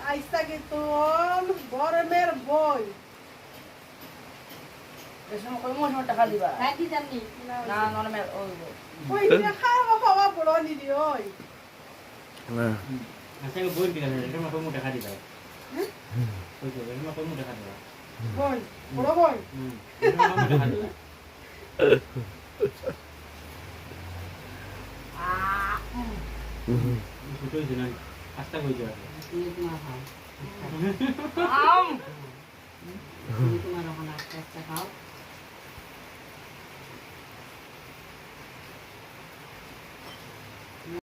আইসা কিন্তু গরমের বই এসময় কই মোর টাকা দিবা হ্যাঁ কি জানি না নরমে ওই খাওয়া খাওয়া বড় নিদি ওই আচ্ছা বই দিলা এসময় কই টাকা দিবা কই তো এসময় কই টাকা দিবা বই বড় বই এসময় কই টাকা দিবা ছোট হইছে না আস্তা কই যাবে তুমি তোমার খাও আম তুমি তোমার ওখানে আস্তে আস্তে খাও